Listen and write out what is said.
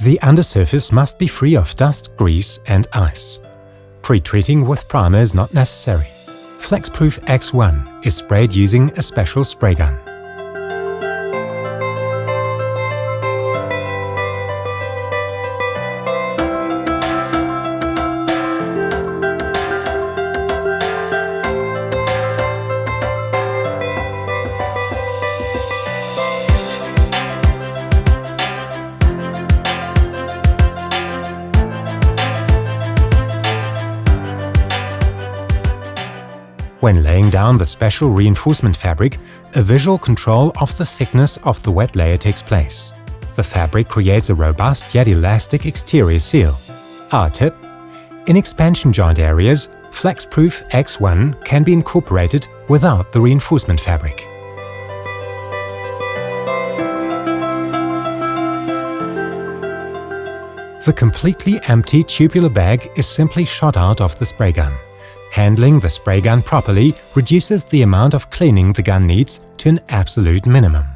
The undersurface must be free of dust, grease and ice. Pre-treating with primer is not necessary. FlexproofX 1 is sprayed using a special spray gun. When laying down the special reinforcement fabric, a visual control of the thickness of the wet layer takes place. The fabric creates a robust yet elastic exterior seal. Our tip: in expansion joint areas, FlexproofX 1 can be incorporated without the reinforcement fabric. The completely empty tubular bag is simply shot out of the spray gun. Handling the spray gun properly reduces the amount of cleaning the gun needs to an absolute minimum.